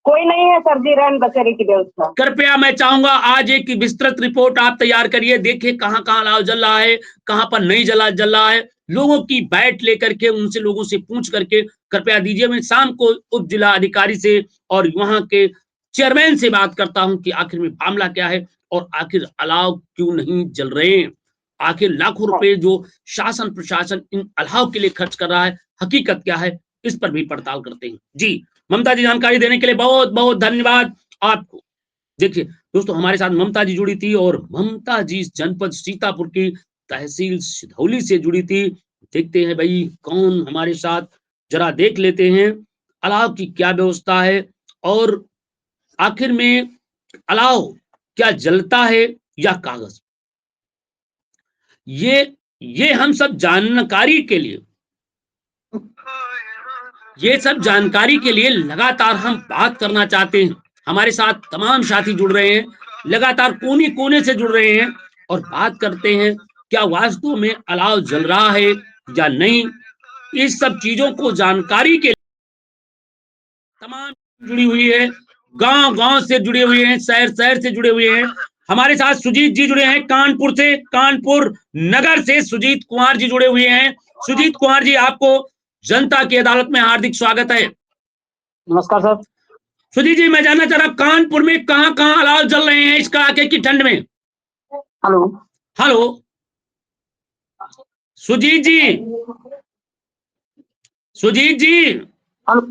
कोई नहीं है सर जी, रैन बसेरे की व्यवस्था। कृपया मैं चाहूंगा आज एक विस्तृत रिपोर्ट आप तैयार करिए, देखिए कहां कहां अलाव जल रहा है, कहां पर नहीं जल रहा है। लोगों की बैठ लेकर के, उनसे, लोगों से पूछ करके कृपया दीजिए। मैं शाम को उप जिला अधिकारी से और वहां के चेयरमैन से बात करता हूं कि आखिर में मामला क्या है, और आखिर अलाव क्यों नहीं जल रहे हैं। आखिर लाखों रुपए जो शासन प्रशासन इन अलाव के लिए खर्च कर रहा है, हकीकत क्या है, इस पर भी पड़ताल करते हैं। जी ममता जी, जानकारी देने के लिए बहुत बहुत धन्यवाद आपको। देखिए दोस्तों, हमारे साथ ममता जी जुड़ी थी, और ममता जी जनपद सीतापुर की तहसील सिधौली से जुड़ी थी। देखते हैं भाई कौन हमारे साथ, जरा देख लेते हैं अलाव की क्या व्यवस्था है, और आखिर में अलाव क्या जलता है या कागज। ये हम सब जानकारी के लिए, ये सब जानकारी के लिए लगातार हम बात करना चाहते हैं। हमारे साथ तमाम साथी जुड़ रहे हैं, लगातार कोने कोने से जुड़ रहे हैं और बात करते हैं क्या वास्तव में अलाव जल रहा है या नहीं। इस सब चीजों को जानकारी के तमाम जुड़ी हुई है, गांव गांव से जुड़े हुए हैं, शहर शहर से जुड़े हुए हैं। हमारे साथ सुजीत जी जुड़े हैं कानपुर से, कानपुर नगर से सुजीत कुमार जी जुड़े हुए हैं। सुजीत कुमार जी, आपको जनता की अदालत में हार्दिक स्वागत है। नमस्कार सर। सुजीत जी, मैं जानना चाह रहा हूं कानपुर में कहां कहां अलाव जल रहे हैं इस कड़ाके की ठंड में। हेलो हेलो सुजीत जी, सुजीत जी, हेलो।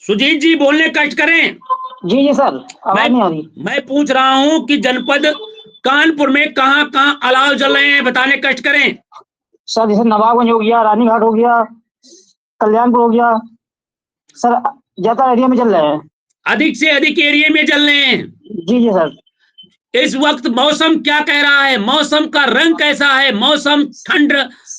सुजीत जी बोलने कष्ट करें। जी जी सर, आवाज नहीं आ रही। मैं पूछ रहा हूं कि जनपद कानपुर में कहां कहां अलाव जल रहे हैं, बताने कष्ट करें। सर जैसे नवाबगंज हो गया, रानीघाट हो गया, कल्याणपुर हो गया सर, ज्यादा एरिया में जल रहे हैं। अधिक से अधिक एरिया में जल रहे हैं। जी जी सर। इस वक्त मौसम क्या कह रहा है, मौसम का रंग कैसा है, मौसम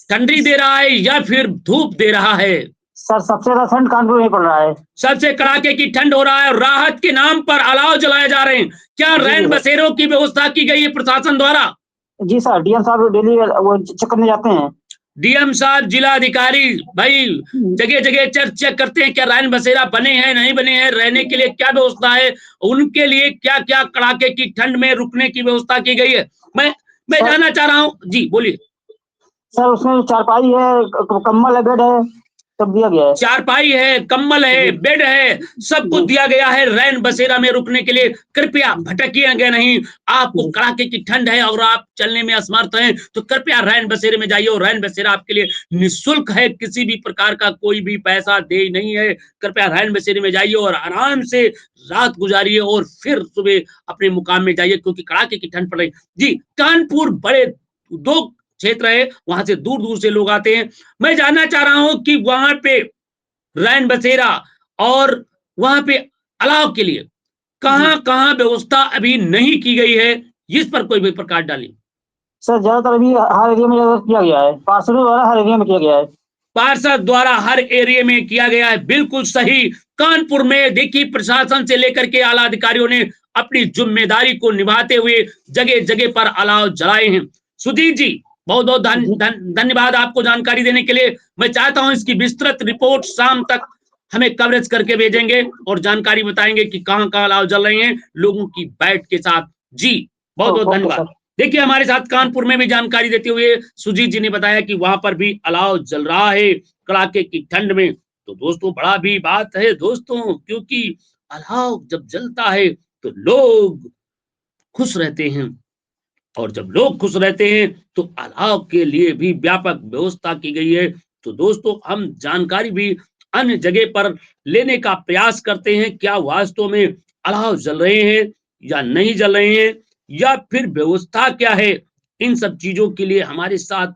ठंडी दे रहा है या फिर धूप दे रहा है। सर सबसे ज्यादा ठंड कानपुर में पड़ रहा है। सबसे कड़ाके की ठंड हो रहा है और राहत के नाम पर अलाव जलाए जा रहे हैं। क्या रैन बसेरों की व्यवस्था की गई है प्रशासन द्वारा? जी सर, डीएम साहब डेली वो चेक करने जाते हैं। डीएम साहब, जिला अधिकारी भाई जगह जगह चेक करते हैं क्या रैन बसेरा बने हैं नहीं बने हैं, रहने के लिए क्या व्यवस्था है, उनके लिए क्या क्या कड़ाके की ठंड में रुकने की व्यवस्था की गई है। मैं जानना चाह रहा हूँ। जी बोलिए। सर उसमें चारपाई है, कम्बल है, बेड है, सब दिया गया है। चारपाई है, कम्बल है, बेड है, सब कुछ दिया गया है रैन बसेरा में रुकने के लिए। कृपया भटकिएंगे नहीं। आपको कड़ाके की ठंड है और आप चलने में असमर्थ हैं तो कृपया रैन बसेरे में जाइए और रैन बसेरा आपके लिए निःशुल्क है, किसी भी प्रकार का कोई भी पैसा दे नहीं है। कृपया रैन बसेरे में जाइए और आराम से रात गुजारिए और फिर सुबह अपने मुकाम में जाइए, क्योंकि कड़ाके की ठंड पड़ रही। जी, कानपुर बड़े 2 क्षेत्र है, वहां से दूर दूर से लोग आते हैं। मैं जानना चाह रहा हूं कि वहां पे रैन बसेरा और वहां पे अलाव के लिए कहां कहां व्यवस्था अभी नहीं की गई है, इस पर कोई भी प्रकाश डालिए। सर ज्यादातर अभी हर एरिया में किया गया है, पार्षदों द्वारा हर एरिया में किया गया है। पार्षद द्वारा हर एरिया में किया गया है, बिल्कुल सही। कानपुर में देखिए प्रशासन से लेकर के आला अधिकारियों ने अपनी जिम्मेदारी को निभाते हुए जगह जगह पर अलाव जलाए हैं। सुधीर जी, बहुत बहुत धन्यवाद आपको जानकारी देने के लिए। मैं चाहता हूं इसकी विस्तृत रिपोर्ट शाम तक हमें कवरेज करके भेजेंगे और जानकारी बताएंगे कि कहां कहां अलाव जल रहे हैं लोगों की बैठ के साथ। जी बहुत बहुत धन्यवाद। देखिए हमारे साथ कानपुर में भी जानकारी देते हुए सुजीत जी ने बताया कि वहां पर भी अलाव जल रहा है कड़ाके की ठंड में। तो दोस्तों बड़ा भी बात है दोस्तों, क्योंकि अलाव जब जलता है तो लोग खुश रहते हैं और जब लोग खुश रहते हैं तो अलाव के लिए भी व्यापक व्यवस्था की गई है। तो दोस्तों हम जानकारी भी अन्य जगह पर लेने का प्रयास करते हैं, क्या वास्तव में अलाव जल रहे हैं या नहीं जल रहे हैं या फिर व्यवस्था क्या है। इन सब चीजों के लिए हमारे साथ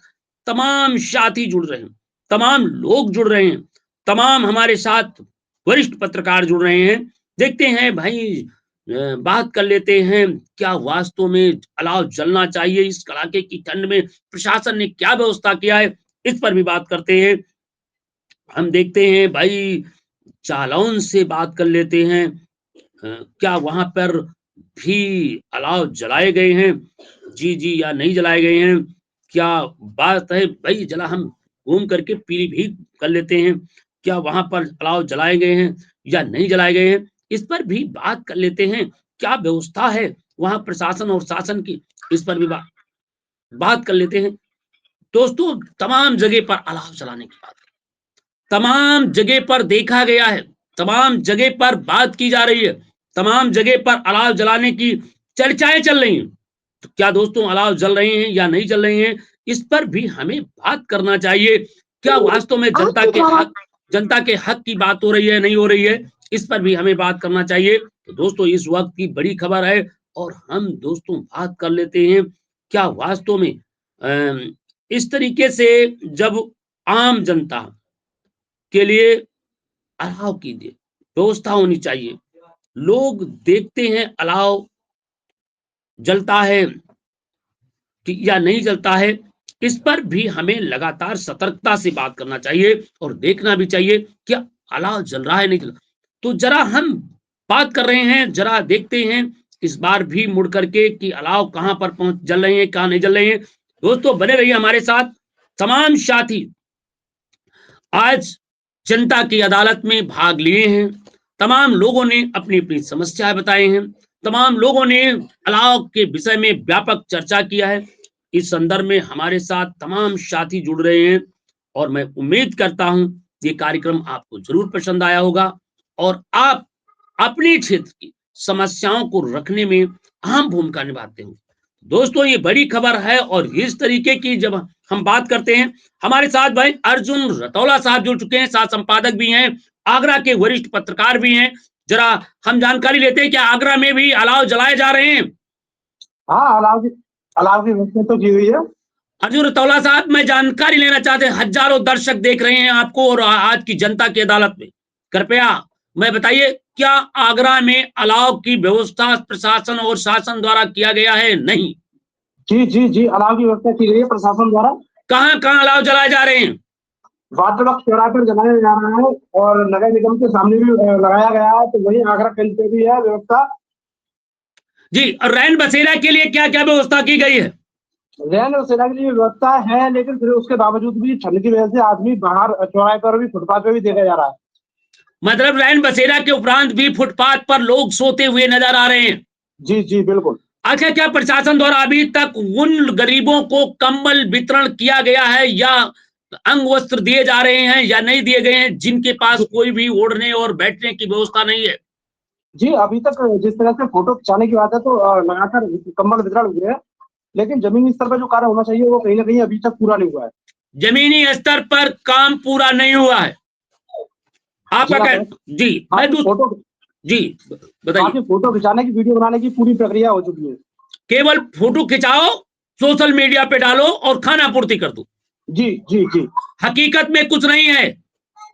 तमाम साथी जुड़ रहे हैं, तमाम लोग जुड़ रहे हैं, तमाम हमारे साथ वरिष्ठ पत्रकार जुड़ रहे हैं। देखते हैं भाई, बात कर लेते हैं क्या वास्तव में अलाव जलना चाहिए इस कड़ाके की ठंड में, प्रशासन ने क्या व्यवस्था किया है, इस पर भी बात करते हैं। हम देखते हैं भाई, जालौन से बात कर लेते हैं, क्या वहां पर भी अलाव जलाए गए हैं, जी जी या नहीं जलाए गए हैं, क्या बात है भाई। जला हम घूम करके पीलीभीत कर लेते हैं, क्या वहां पर अलाव जलाए गए हैं या नहीं जलाए गए हैं, इस पर भी बात कर लेते हैं। क्या व्यवस्था है वहां प्रशासन और शासन की, इस पर भी बात कर लेते हैं। दोस्तों तमाम जगह पर अलाव जलाने की बात, तमाम जगह पर देखा गया है, तमाम जगह पर बात की जा रही है, तमाम जगह पर अलाव जलाने की चर्चाएं चल रही हैं। तो क्या दोस्तों अलाव जल रहे हैं या नहीं जल रहे हैं, इस पर भी हमें बात करना चाहिए। क्या वास्तव में जनता के हक की बात हो रही है नहीं हो रही है, इस पर भी हमें बात करना चाहिए। तो दोस्तों इस वक्त की बड़ी खबर है और हम दोस्तों बात कर लेते हैं क्या वास्तव में इस तरीके से जब आम जनता के लिए अलाव की व्यवस्था होनी चाहिए, लोग देखते हैं अलाव जलता है कि या नहीं जलता है, इस पर भी हमें लगातार सतर्कता से बात करना चाहिए और देखना भी चाहिए कि अलाव जल रहा है नहीं जल। तो जरा हम बात कर रहे हैं, जरा देखते हैं इस बार भी मुड़ करके कि अलाव कहां पर पहुंच जल रहे हैं, कहां नहीं जल रहे हैं। दोस्तों बने रहिए हमारे साथ। तमाम साथी आज जनता की अदालत में भाग लिए हैं, तमाम लोगों ने अपनी अपनी समस्याएं बताई हैं, तमाम लोगों ने अलाव के विषय में व्यापक चर्चा किया है। इस संदर्भ में हमारे साथ तमाम साथी जुड़ रहे हैं और मैं उम्मीद करता हूं ये कार्यक्रम आपको जरूर पसंद आया होगा और आप अपने क्षेत्र की समस्याओं को रखने में अहम भूमिका निभाते हो। दोस्तों ये बड़ी खबर है और इस तरीके की जब हम बात करते हैं, हमारे साथ भाई अर्जुन रतौला साहब जुड़ चुके हैं, साथ संपादक भी हैं, आगरा के वरिष्ठ पत्रकार भी हैं। जरा हम जानकारी लेते हैं कि आगरा में भी अलाव जलाए जा रहे हैं। हाँ, अलाव की व्यवस्था तो की हुई है। अर्जुन रतौला साहब, मैं जानकारी लेना चाहते हैं, हजारों दर्शक देख रहे हैं आपको और आज की जनता की अदालत में, कृपया मैं बताइए क्या आगरा में अलाव की व्यवस्था प्रशासन और शासन द्वारा किया गया है? नहीं जी, अलाव की व्यवस्था की गई है प्रशासन द्वारा। कहां कहां अलाव जलाए जा रहे हैं? वाटर वर्क्स चौराहे पर जलाया जा रहा है और नगर निगम के सामने भी लगाया गया है, तो वही आगरा केंद्र पे भी है व्यवस्था जी। और रैन बसेरा के लिए क्या क्या व्यवस्था की गई है? रैन बसेरा के लिए व्यवस्था है, लेकिन फिर उसके बावजूद भी ठंड की वजह से आदमी बाहर चौराहे पर भी, फुटपाथ पे भी देखा जा रहा है। मतलब रैन बसेरा के उपरांत भी फुटपाथ पर लोग सोते हुए नजर आ रहे हैं। जी बिल्कुल। अच्छा, क्या प्रशासन द्वारा अभी तक उन गरीबों को कंबल वितरण किया गया है या अंग वस्त्र दिए जा रहे हैं या नहीं दिए गए हैं, जिनके पास कोई भी ओढ़ने और बैठने की व्यवस्था नहीं है? जी, अभी तक जिस तरह से फोटो खिंचाने की बात है तो लगातार कंबल वितरण हुए हैं, लेकिन जमीनी स्तर पर जो कार्य होना चाहिए वो कहीं ना कहीं अभी तक पूरा नहीं हुआ है। जमीनी स्तर पर काम पूरा नहीं हुआ है, आपका जी। फोटो जी बताइए। फोटो खिंचाने की, वीडियो बनाने की पूरी प्रक्रिया हो चुकी है। केवल फोटो खिंचाओ, सोशल मीडिया पे डालो और खाना पूर्ति कर दो। जी हकीकत में कुछ नहीं है।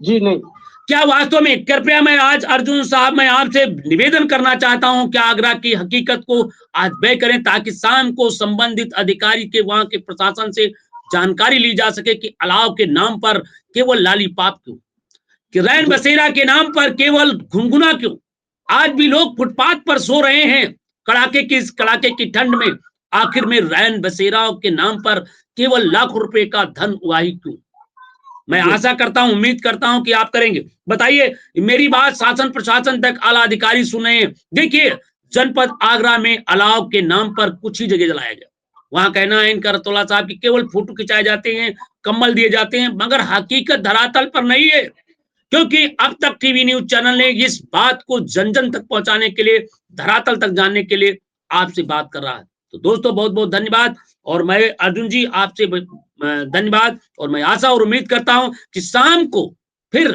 जी नहीं। क्या वास्तव में, कृपया मैं आज अर्जुन साहब मैं आपसे निवेदन करना चाहता हूं कि आगरा की हकीकत को आज बयां करें ताकि शाम को संबंधित अधिकारी के, वहां के प्रशासन से जानकारी ली जा सके कि अलाव के नाम पर केवल लालीपाप क्यों, कि रैन बसेरा के नाम पर केवल घुनघुना क्यों, आज भी लोग फुटपाथ पर सो रहे हैं कड़ाके की ठंड में। आखिर में रैन बसेरा के नाम पर केवल लाखों रुपए का धन उगाही क्यों? मैं आशा करता हूं, उम्मीद करता हूं कि आप करेंगे। बताइए, मेरी बात शासन प्रशासन तक आला अधिकारी सुने। देखिए, जनपद आगरा में अलाव के नाम पर कुछ ही जगह जलाया गया। वहां कहना है इनका रतौला साहब की केवल फोटो खिंचाए जाते हैं, कंबल दिए जाते हैं, मगर हकीकत धरातल पर नहीं है। क्योंकि अब तक टीवी न्यूज चैनल ने इस बात को जन जन तक पहुंचाने के लिए, धरातल तक जानने के लिए आपसे बात कर रहा है। तो दोस्तों बहुत बहुत धन्यवाद और मैं अर्जुन जी आपसे धन्यवाद और मैं आशा और उम्मीद करता हूं कि शाम को फिर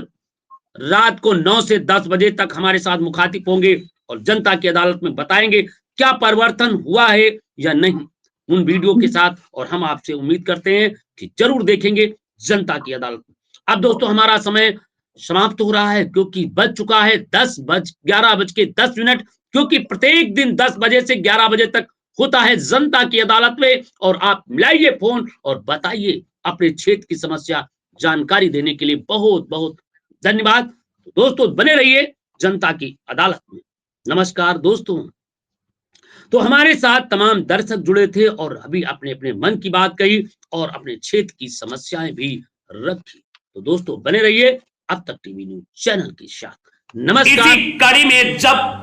रात को 9 से 10 बजे तक हमारे साथ मुखातिब होंगे और जनता की अदालत में बताएंगे क्या परिवर्तन हुआ है या नहीं उन वीडियो के साथ। और हम आपसे उम्मीद करते हैं कि जरूर देखेंगे जनता की अदालत में। अब दोस्तों हमारा समय समाप्त हो रहा है क्योंकि बज चुका है 11:10 क्योंकि प्रत्येक दिन 10 बजे से 11 बजे तक होता है जनता की अदालत में और आप मिलाइए फोन और बताइए अपने क्षेत्र की समस्या। जानकारी देने के लिए बहुत बहुत धन्यवाद। दोस्तों बने रहिए जनता की अदालत में। नमस्कार दोस्तों। तो हमारे साथ तमाम दर्शक जुड़े थे और अभी अपने अपने मन की बात कही और अपने क्षेत्र की समस्याएं भी रखी। तो दोस्तों बने रहिए अब तक टीवी न्यूज चैनल के साथ। नमस्कार। इसी कड़ी में जब